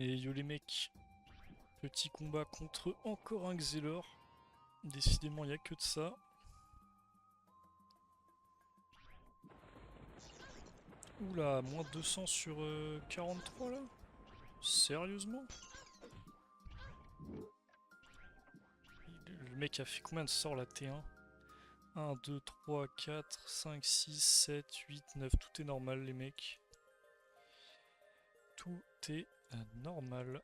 Et yo les mecs, petit combat contre encore un Xelor. Décidément, il n'y a que de ça. Oula, moins 200 sur 43 là? Sérieusement? Le mec a fait combien de sorts la T1? 1, 2, 3, 4, 5, 6, 7, 8, 9. Tout est normal les mecs. Tout est normal.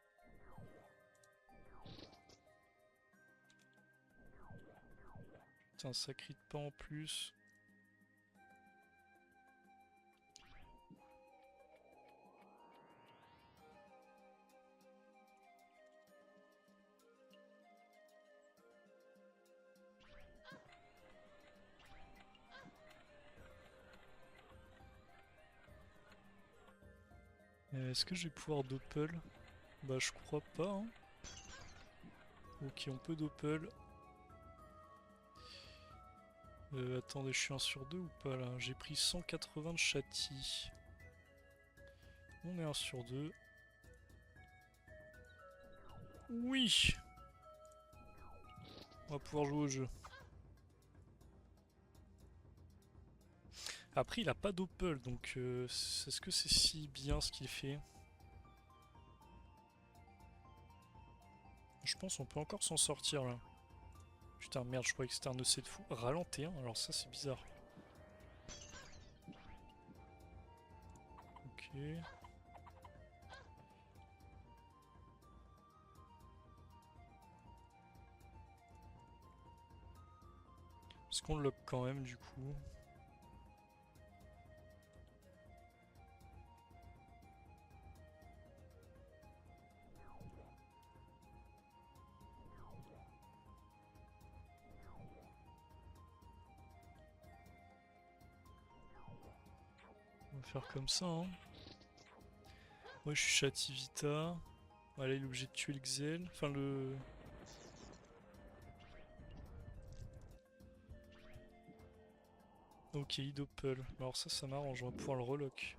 Putain, ça crie pas en plus. Est-ce que je vais pouvoir doppel? Bah je crois pas hein. Ok, on peut doppel. Attendez, je suis 1 sur 2 ou pas là? J'ai pris 180 de châti. On est 1 sur 2. Oui! On va pouvoir jouer au jeu. Après, il a pas doppel, donc est-ce que c'est si bien ce qu'il fait? Je pense qu'on peut encore s'en sortir là. Putain, merde, je croyais que c'était un EC de fou. Ralenti, hein, alors ça c'est bizarre. Ok. Est-ce qu'on le lock quand même du coup? On va faire comme ça, hein. Moi je suis Chativita. Voilà, il est obligé de tuer le Xel. Enfin le... Ok, il doppel. Alors ça m'arrange, on va pouvoir le relock.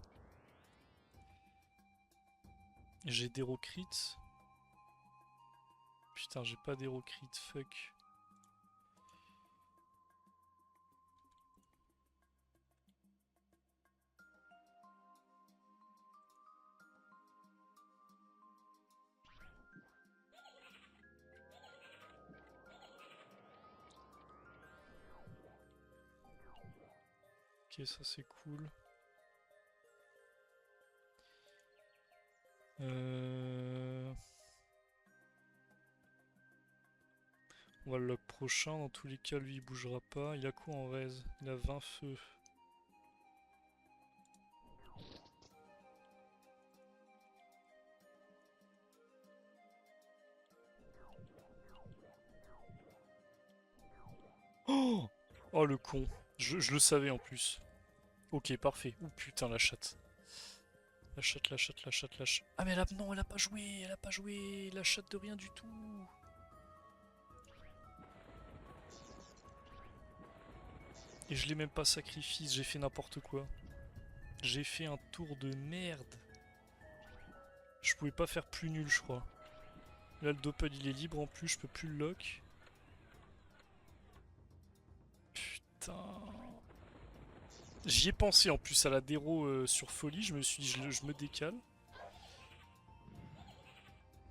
J'ai d'Hérocrit. Putain, j'ai pas d'Hérocrit, fuck. Ok, ça c'est cool. On va le lock prochain, dans tous les cas lui il bougera pas. Il a quoi en raise? Il a 20 feux. Oh, oh le con. Je le savais en plus. Ok, parfait. Oh putain, la chatte. La chatte, la chatte, la chatte, la chatte. Ah mais non, elle a pas joué, elle a pas joué. La chatte de rien du tout. Et je l'ai même pas sacrifice, j'ai fait n'importe quoi. J'ai fait un tour de merde. Je pouvais pas faire plus nul, je crois. Là, le doppel il est libre en plus, je peux plus le lock. Putain. J'y ai pensé en plus à la déro sur folie, je me suis dit je me décale.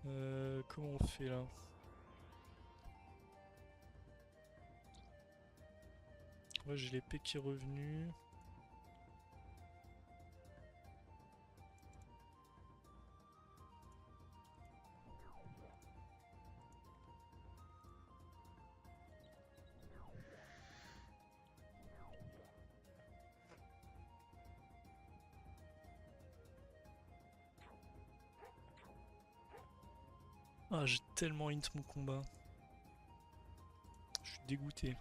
Comment on fait là? Ouais, j'ai l'épée qui est revenue. Ah, j'ai tellement int mon combat. Je suis dégoûté.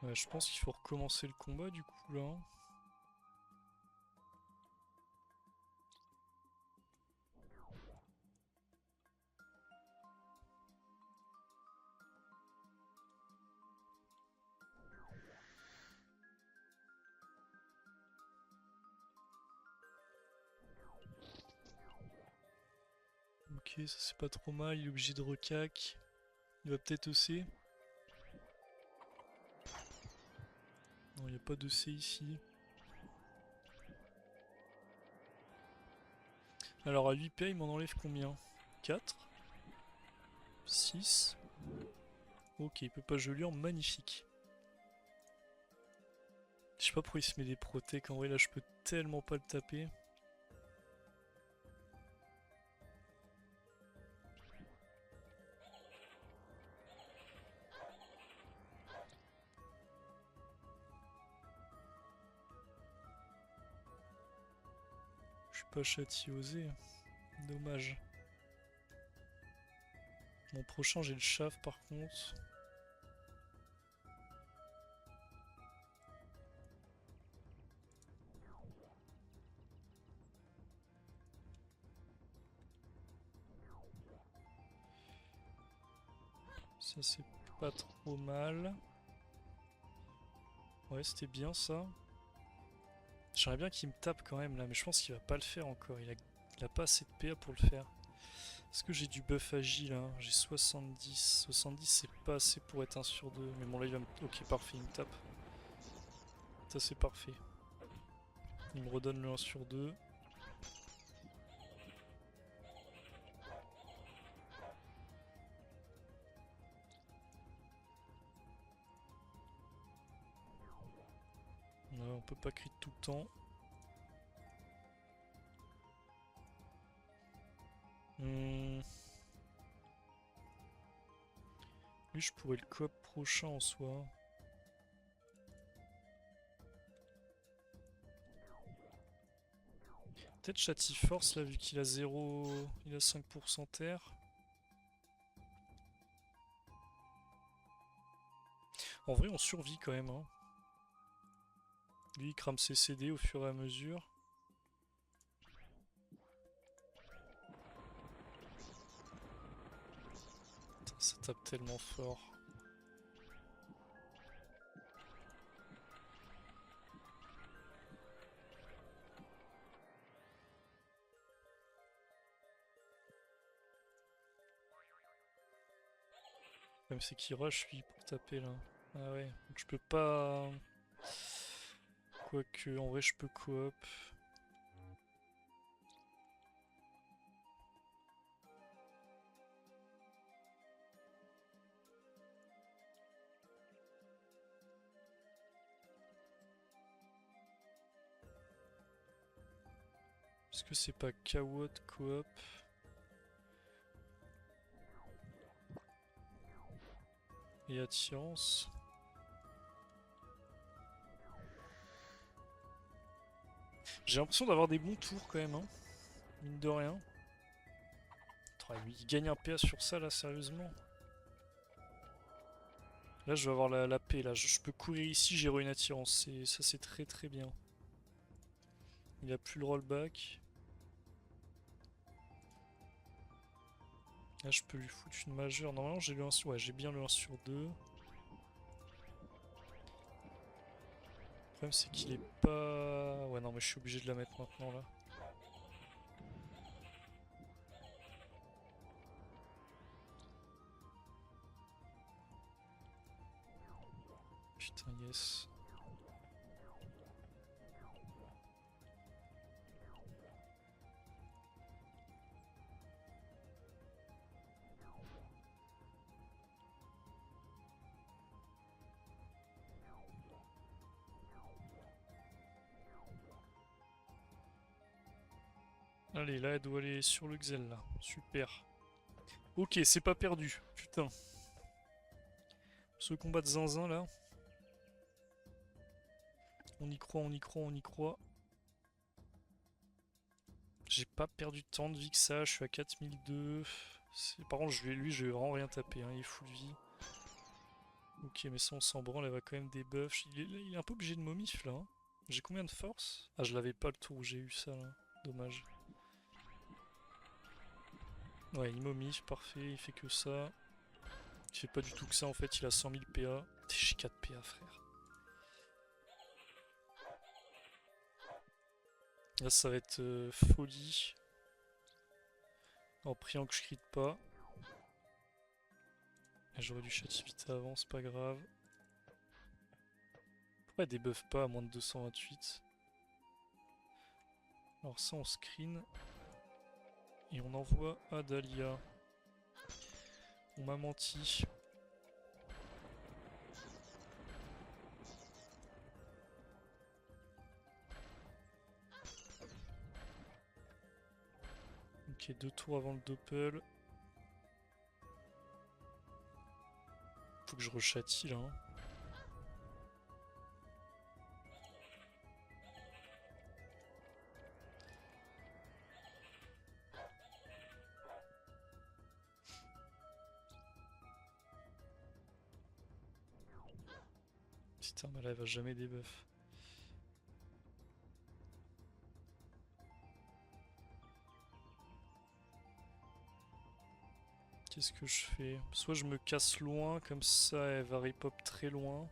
Ouais, je pense qu'il faut recommencer le combat du coup là. Ok, ça c'est pas trop mal, il est obligé de recac. Il va peut-être EC. Non, il n'y a pas de C ici. Alors à 8 PA, il m'en enlève combien? 4? 6? Ok, il peut pas gelure, magnifique. Je sais pas pourquoi il se met des protèques, en vrai là je peux tellement pas le taper. Je suis pas châtié osé. Dommage. Mon prochain j'ai le chaf par contre. Ça c'est pas trop mal. Ouais, c'était bien ça. J'aimerais bien qu'il me tape quand même là, mais je pense qu'il va pas le faire encore. Il a pas assez de PA pour le faire. Est-ce que j'ai du buff agi là? J'ai 70. 70 c'est pas assez pour être 1 sur 2. Mais bon là il va me... Ok parfait, il me tape. Ça c'est parfait. Il me redonne le 1 sur 2. Ouais, on peut pas crit tout le temps. Hmm. Lui je pourrais le coop prochain en soi. Peut-être Châti Force là vu qu'il a 0. Il a 5% terre. En vrai on survit quand même hein. Lui il crame ses CD au fur et à mesure. Putain, ça tape tellement fort. Même c'est qu'il rush lui pour taper là. Ah ouais, donc je peux pas... Quoique, en vrai je peux coop. Est-ce que c'est pas Kawot coop? Et attirance? J'ai l'impression d'avoir des bons tours quand même, hein. Mine de rien. Il gagne un PA sur ça là, sérieusement. Là je vais avoir la paix là. Je peux courir ici, j'ai une attirance. Ça c'est très très bien. Il a plus le rollback. Là je peux lui foutre une majeure. Normalement j'ai le 1 sur... Ouais, j'ai bien le 1 sur 2. Le problème c'est qu'il est pas... Ouais non mais je suis obligé de la mettre maintenant là. Putain yes. Allez, là, elle doit aller sur le Xel, là. Super. Ok, c'est pas perdu. Putain. Ce combat de zinzin, là. On y croit, on y croit, on y croit. J'ai pas perdu tant de vie que ça. Je suis à 4002. Par contre, lui, je vais vraiment rien taper. Hein. Il est full vie. Ok, mais ça on s'en branle, elle va quand même des buffs. Il est un peu obligé de momif là. Hein. J'ai combien de force? Ah, je l'avais pas le tour où j'ai eu ça là. Dommage. Ouais, il momif, parfait, il fait que ça. Il fait pas du tout que ça en fait, il a 100 000 PA. J'ai 4 PA, frère. Là, ça va être folie. En priant que je crie pas. J'aurais dû Chativita avant, c'est pas grave. Pourquoi elle débuffe pas à moins de 228? Alors ça on screen. Et on envoie à Dahlia. On m'a menti. Ok, 2 tours avant le doppel. Faut que je rechâtie là. Hein. Putain, mais là elle va jamais débuff. Qu'est-ce que je fais? Soit je me casse loin, comme ça elle va repop très loin.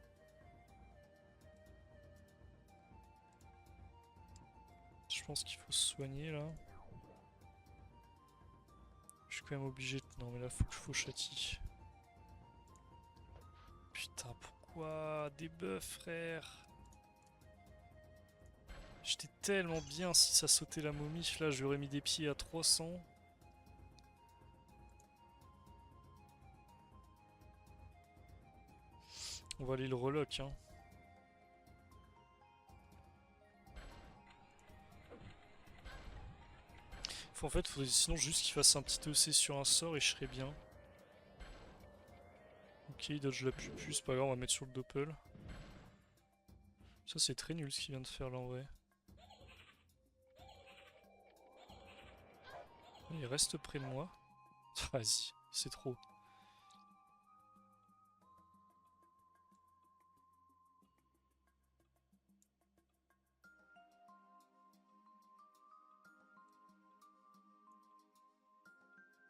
Je pense qu'il faut se soigner là. Je suis quand même obligé de... Non mais là faut que je châtie. Putain, pourquoi des buffs, frère? J'étais tellement bien si ça sautait la momie, là j'aurais mis des pieds à 300. On va aller le relock, hein. En fait, faudrait sinon juste qu'il fasse un petit EC sur un sort et je serais bien. Ok, il dodge la pupu, c'est pas grave, on va mettre sur le doppel. Ça c'est très nul ce qu'il vient de faire là en vrai. Il reste près de moi. Vas-y, c'est trop.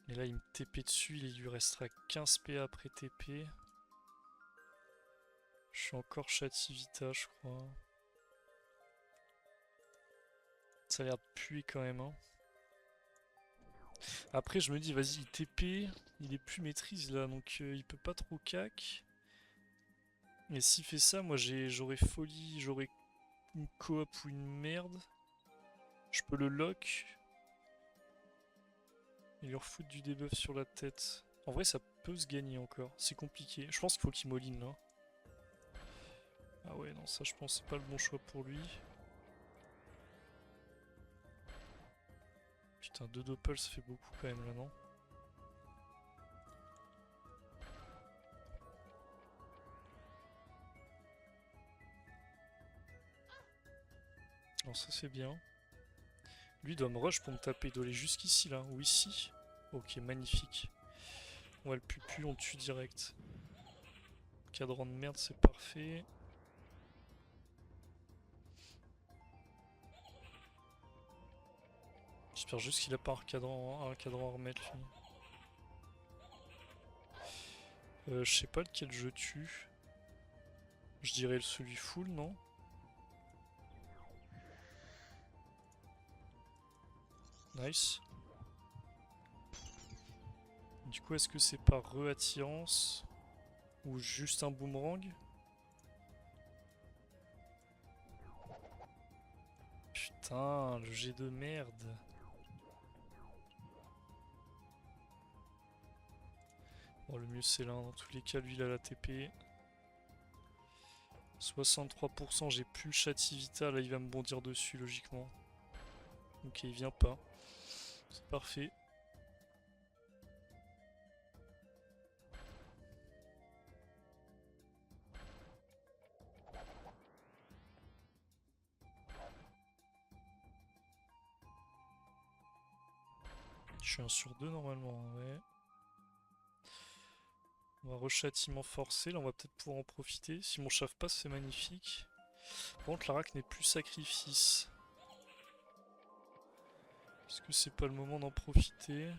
Et là il me TP dessus, il lui restera 15 PA après TP. Je suis encore Chativita je crois. Ça a l'air de puer quand même hein. Après je me dis vas-y il TP, il est plus maîtrise là donc il peut pas trop cac. Et s'il fait ça moi j'aurais folie, j'aurais une coop ou une merde. Je peux le lock. Et leur foutre du debuff sur la tête. En vrai ça peut se gagner encore, c'est compliqué. Je pense qu'il faut qu'il moline là. Ah ouais non ça je pense c'est pas le bon choix pour lui. Putain 2 doppels ça fait beaucoup quand même là non? Alors ça c'est bien. Lui doit me rush pour me taper, il doit aller jusqu'ici là, ou ici. Ok magnifique. On va le pupu, on le tue direct. Cadran de merde c'est parfait. J'espère juste qu'il a pas un cadran à remettre lui. Je sais pas lequel je tue. Je dirais celui full, non? Nice. Du coup, est-ce que c'est par re-attirance ou juste un boomerang? Putain, le jet de merde. Bon, le mieux c'est là, dans tous les cas, lui il a la TP. 63%, j'ai plus le Chativita, là il va me bondir dessus logiquement. Ok, il vient pas. C'est parfait. Je suis 1 sur 2 normalement, ouais. On va rechâtiment forcé, là on va peut-être pouvoir en profiter. Si mon chave passe, c'est magnifique. Par contre, l'Arak n'est plus sacrifice. Est-ce que c'est pas le moment d'en profiter?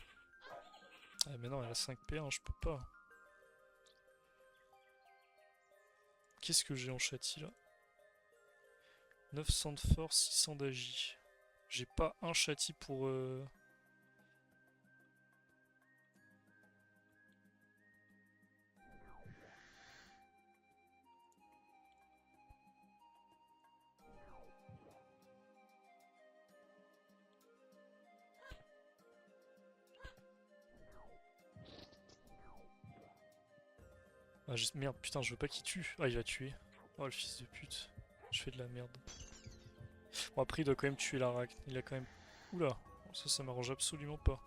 Ah mais non, elle a 5 P1, je peux pas. Qu'est-ce que j'ai en châti là? 900 de force, 600 d'agi. J'ai pas un châti pour... Ah, merde, putain, je veux pas qu'il tue. Ah, il va tuer. Oh, le fils de pute. Je fais de la merde. Bon, après, il doit quand même tuer l'Arak. Il a quand même... Oula, ça m'arrange absolument pas.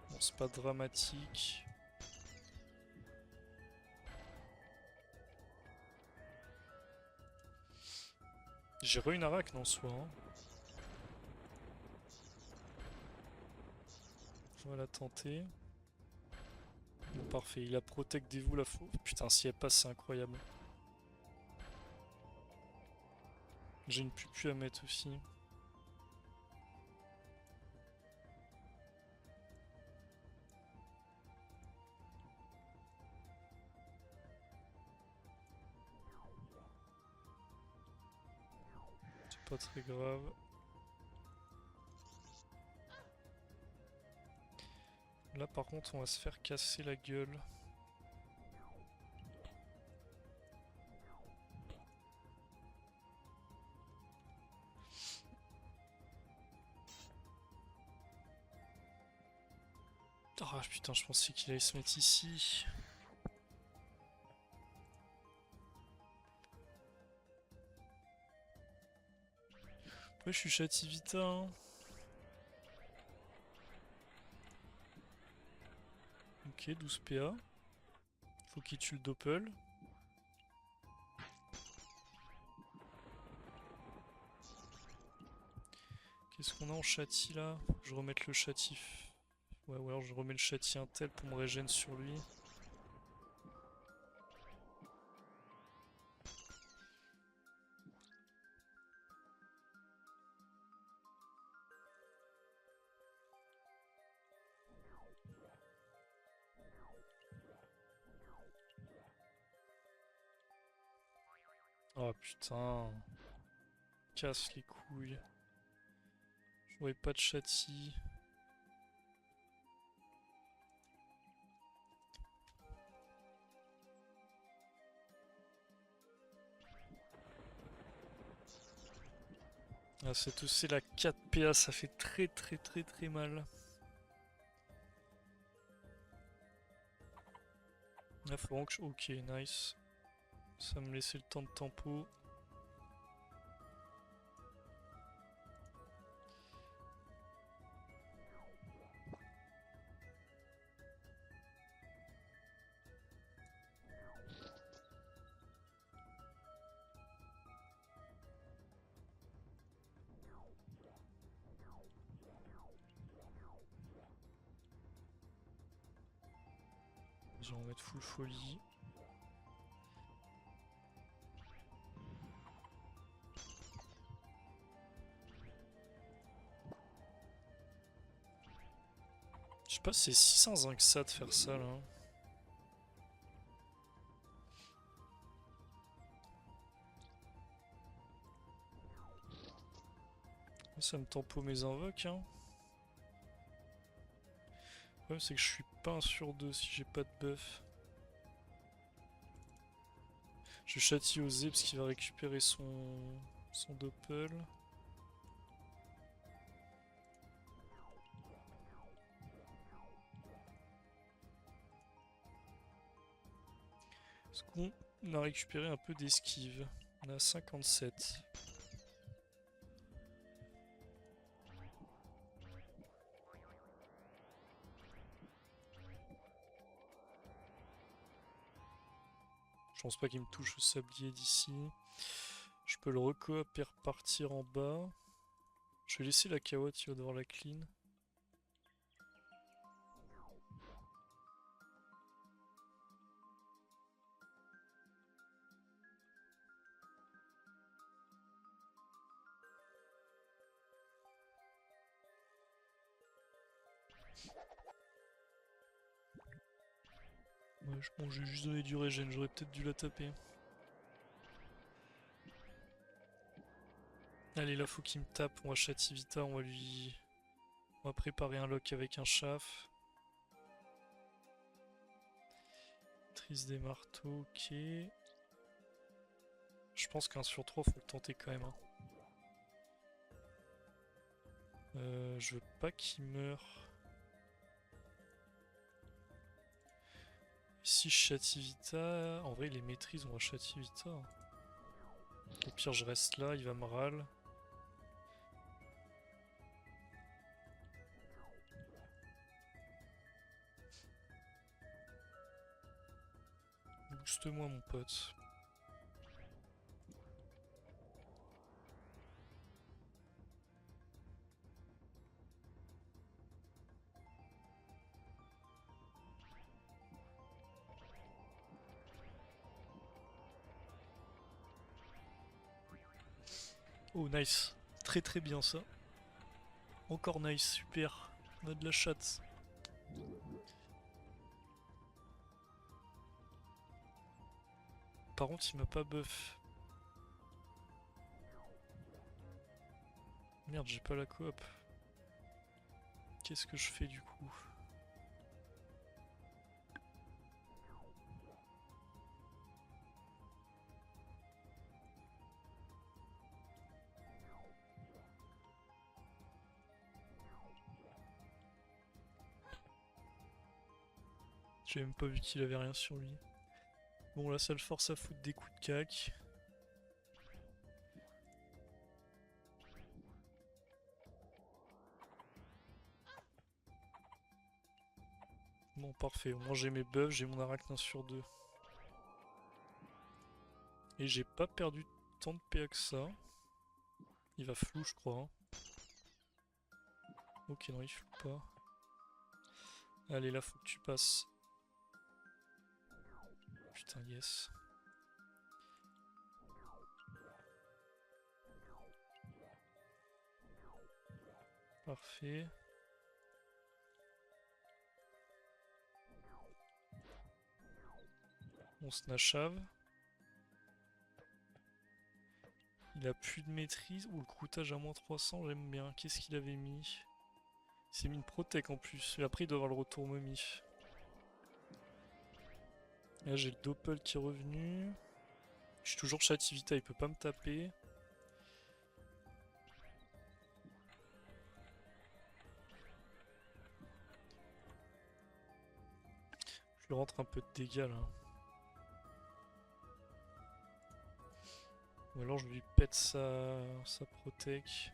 Bon, c'est pas dramatique. J'ai re une Arak, non, soit. Hein. On va la tenter. Bon, parfait, il a protect des vous la faux. Putain, si elle passe, c'est incroyable. J'ai une pupu à mettre aussi. C'est pas très grave. Là par contre on va se faire casser la gueule. Ah putain, je pensais qu'il allait se mettre ici. Ouais, je suis châti vita. Hein. Ok, 12 PA. Faut qu'il tue le doppel. Qu'est-ce qu'on a en châti là? Faut que je remette le châtif. Ouais, ou alors je remets le châti intel pour me régénérer sur lui. Oh putain. Casse les couilles. J'aurais pas de châti. Ah, cette EC la 4 PA, ça fait très mal. Là, faut vraiment que ok, nice. Ça me laissait le temps de tempo. Je vais en mettre full folie. Je sais pas si c'est si sans un que ça de faire ça là. Ça me tempo mes invoques hein. Le problème c'est que je suis pas un sur deux si j'ai pas de buff. Je châtie osé parce qu'il va récupérer son doppel. Est-ce qu'on a récupéré un peu d'esquive? On a 57. Je pense pas qu'il me touche au sablier d'ici. Je peux le recoop et repartir en bas. Je vais laisser la carotte, il va devoir la clean. Ouais, bon, j'ai juste donné du régène, j'aurais peut-être dû la taper. Allez, là faut qu'il me tape, on va Chativita, on va lui... On va préparer un lock avec un chaf. Maîtrise des marteaux, ok. Je pense qu'un sur 3 faut le tenter quand même. Hein. Je veux pas qu'il meure. Ici Chativita, en vrai les maîtrises on va Chativita. Au pire je reste là, il va me râle. Booste-moi mon pote. Oh nice, très très bien ça. Encore nice, super. On a de la chatte. Par contre il m'a pas buff. Merde j'ai pas la coop. Qu'est-ce que je fais du coup? J'ai même pas vu qu'il avait rien sur lui. Bon là ça le force à foutre des coups de cac. Bon parfait, au moins j'ai mes buffs, j'ai mon arachnin sur 2. Et j'ai pas perdu tant de PA que ça. Il va flou je crois. Hein. Ok non il flou pas. Allez là faut que tu passes. Putain yes. Parfait. On se nachave. Il a plus de maîtrise. Ou le croûtage à moins 300, j'aime bien. Qu'est-ce qu'il avait mis? Il s'est mis une protec en plus. Et après il doit avoir le retour momie. Là j'ai le doppel qui est revenu. Je suis toujours Chativita, il peut pas me taper. Je lui rentre un peu de dégâts là. Ou alors je lui pète sa protec.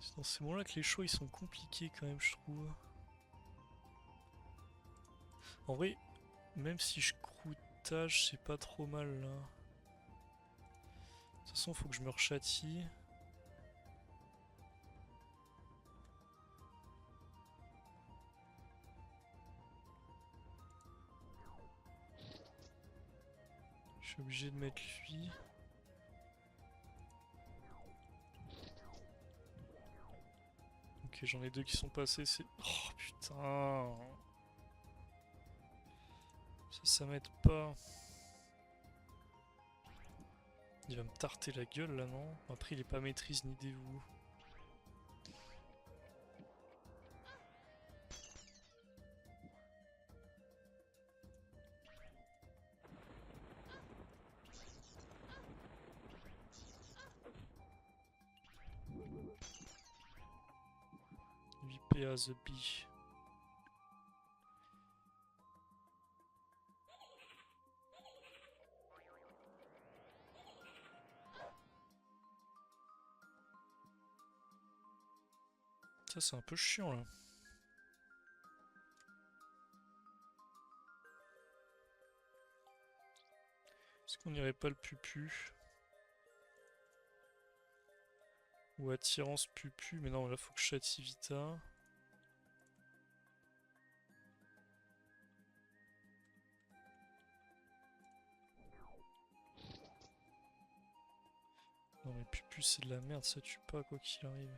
C'est dans ces moments-là que les shows ils sont compliqués quand même, je trouve. En vrai, même si je croûtage, c'est pas trop mal là. De toute façon, faut que je me rechâtie. Je suis obligé de mettre lui. Ok, j'en ai deux qui sont passés, c'est... Oh putain. Ça m'aide pas. Il va me tarter la gueule là, non? Après, il est pas maîtrise ni dévou. VPA The Bee. Ça, c'est un peu chiant là. Est-ce qu'on irait pas le pupu? Ou attirance pupu, mais non, là faut que je châtie Vita. Non mais pupu c'est de la merde, ça tue pas quoi qu'il arrive.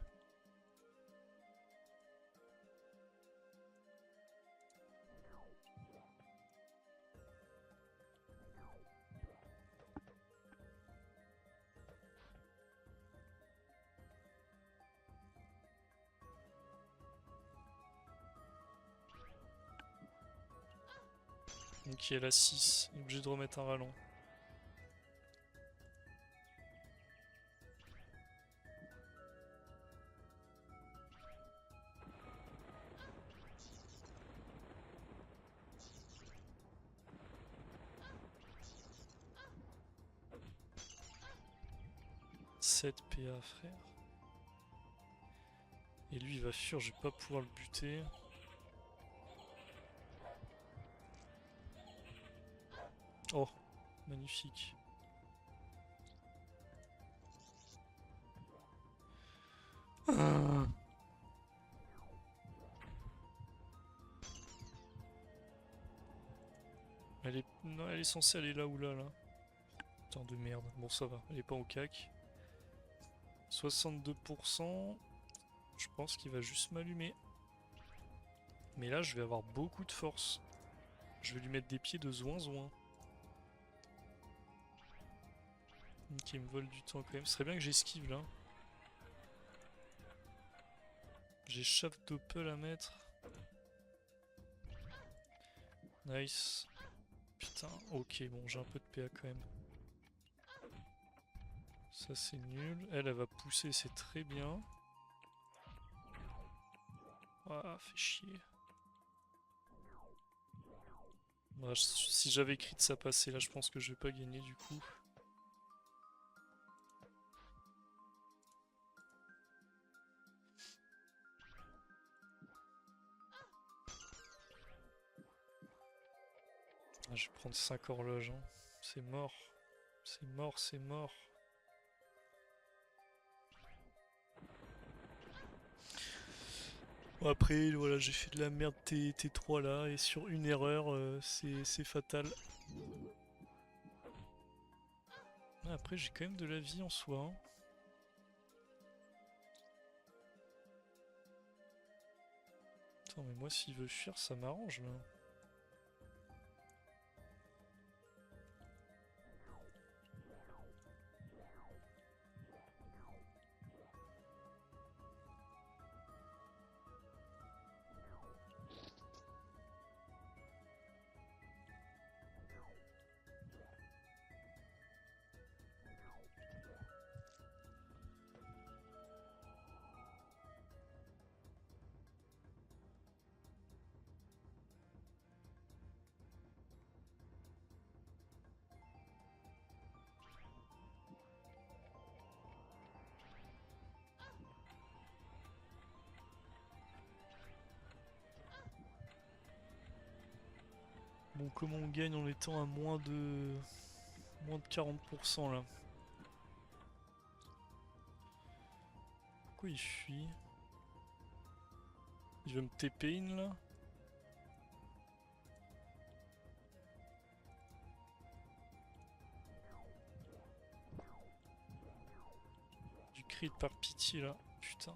Ok, elle a 6, il est obligé de remettre un rallon. « 7 PA frère. Et lui il va fuir, je vais pas pouvoir le buter. Oh, magnifique. Ah. Non, elle est censée aller là ou là, là. Putain de merde. Bon, ça va, elle est pas au cac. 62%. Je pense qu'il va juste m'allumer. Mais là, je vais avoir beaucoup de force. Je vais lui mettre des pieds de zouin. Ok, il me vole du temps quand même. Ce serait bien que j'esquive là. J'ai chape doppel à mettre. Nice. Putain, ok, bon, j'ai un peu de PA quand même. Ça, c'est nul. Elle va pousser, c'est très bien. Ah, fait chier. Bah, si j'avais écrit de ça passer là, je pense que je vais pas gagner du coup. Ah, je vais prendre 5 horloges. Hein. C'est mort. C'est mort, c'est mort. Bon, après, voilà, j'ai fait de la merde T3 là, et sur une erreur, c'est fatal. Ah, après, j'ai quand même de la vie en soi. Hein. Attends, mais moi, s'il veut fuir, ça m'arrange là. Bon, comment on gagne en étant à moins de 40% là? Pourquoi il fuit? Il veut me TP in là? Du crit par pitié là, putain.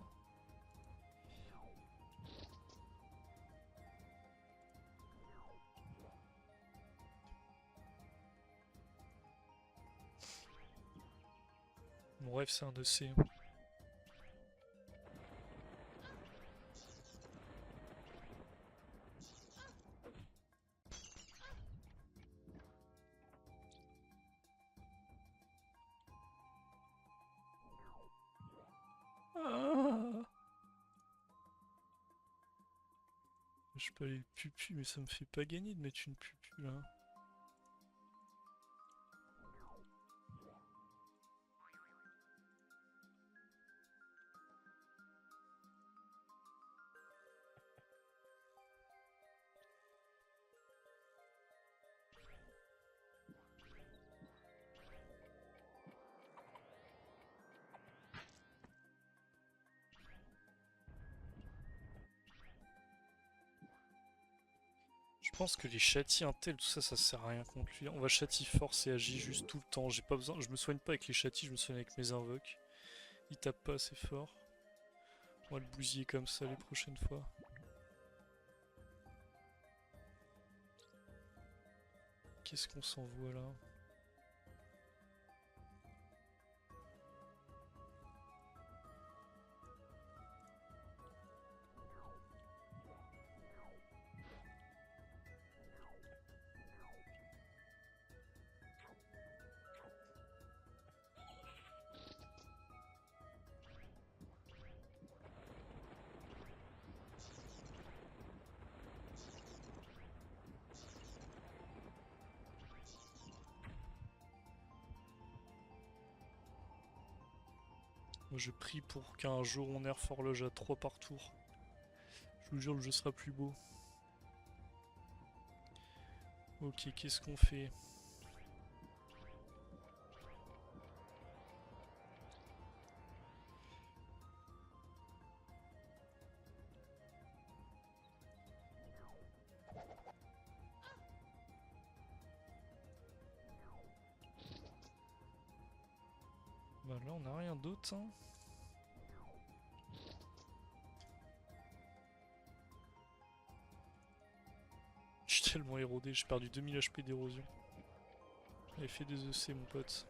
Mon rêve c'est un EC. Ah, je peux aller pupu, mais ça me fait pas gagner de mettre une pupu là. Je pense que les châtis intel, tout ça, ça sert à rien contre lui. On va châti force et agit juste tout le temps. J'ai pas besoin, je me soigne pas avec les châtis, je me soigne avec mes invoques. Il tape pas assez fort. On va le bousiller comme ça les prochaines fois. Qu'est-ce qu'on s'envoie là? Moi je prie pour qu'un jour on nerf horloge à 3 par tour. Je vous jure le jeu sera plus beau. Ok, qu'est-ce qu'on fait? Bah là on n'a rien d'autre hein. Je suis tellement érodé, j'ai perdu 2000 HP d'érosion. J'avais fait des EC mon pote.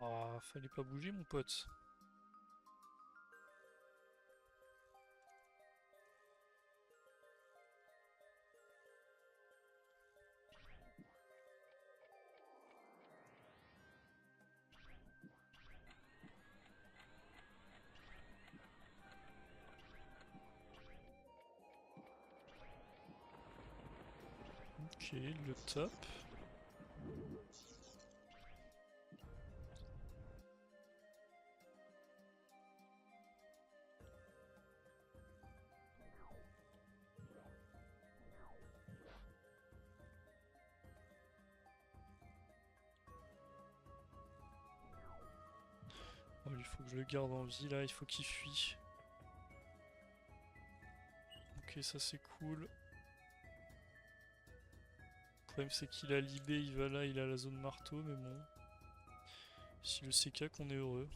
Ah, fallait pas bouger mon pote. Ok, le top. Oh, il faut que je le garde en vie là, il faut qu'il fuit. Ok, ça c'est cool. Le problème c'est qu'il a l'IB, il va là, il a la zone marteau, mais bon. Si le CK qu'on est heureux.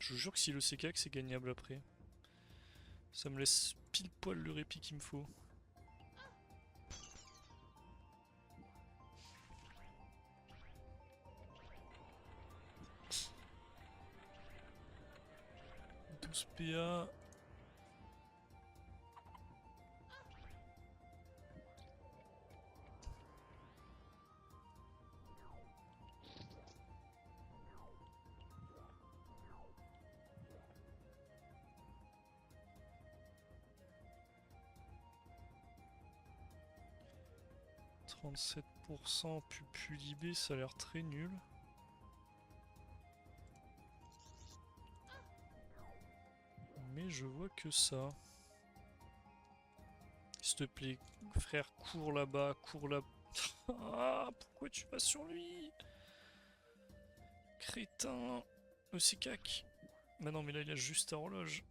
Je vous jure que si le CK c'est gagnable après. Ça me laisse pile poil le répit qu'il me faut. PA. « 37% plus l'IB, ça a l'air très nul. Mais je vois que ça. S'il te plaît, frère, cours là-bas, cours là. Ah, pourquoi tu vas sur lui? Crétin. C'est cac. Bah non, mais là, il a juste ta horloge.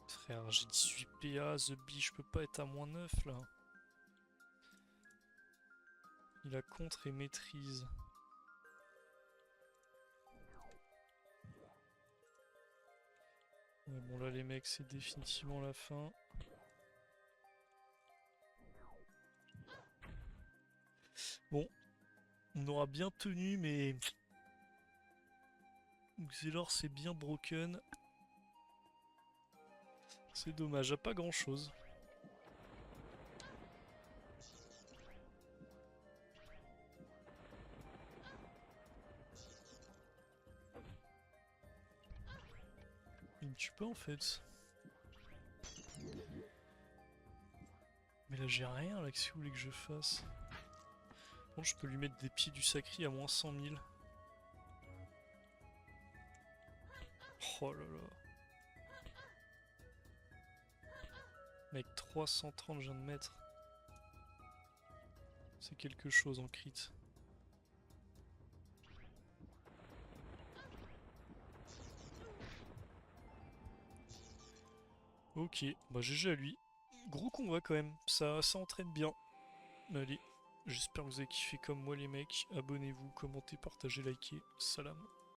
Frère, j'ai 18 PA, The Bee, je peux pas être à moins 9 là. Il a contre et maîtrise. Ouais, bon là les mecs c'est définitivement la fin. Bon, on aura bien tenu mais... Xelor c'est bien broken. C'est dommage, à pas grand chose. Il me tue pas en fait. Mais là j'ai rien là, qu'est-ce que vous voulez que je fasse? Bon, je peux lui mettre des pieds du sacri à moins 100 000. Oh là là. Mec, 330 je viens de mettre. C'est quelque chose en crit. Ok, bah GG à lui. Gros combat quand même, ça entraîne bien. Allez, j'espère que vous avez kiffé comme moi les mecs. Abonnez-vous, commentez, partagez, likez. Salam.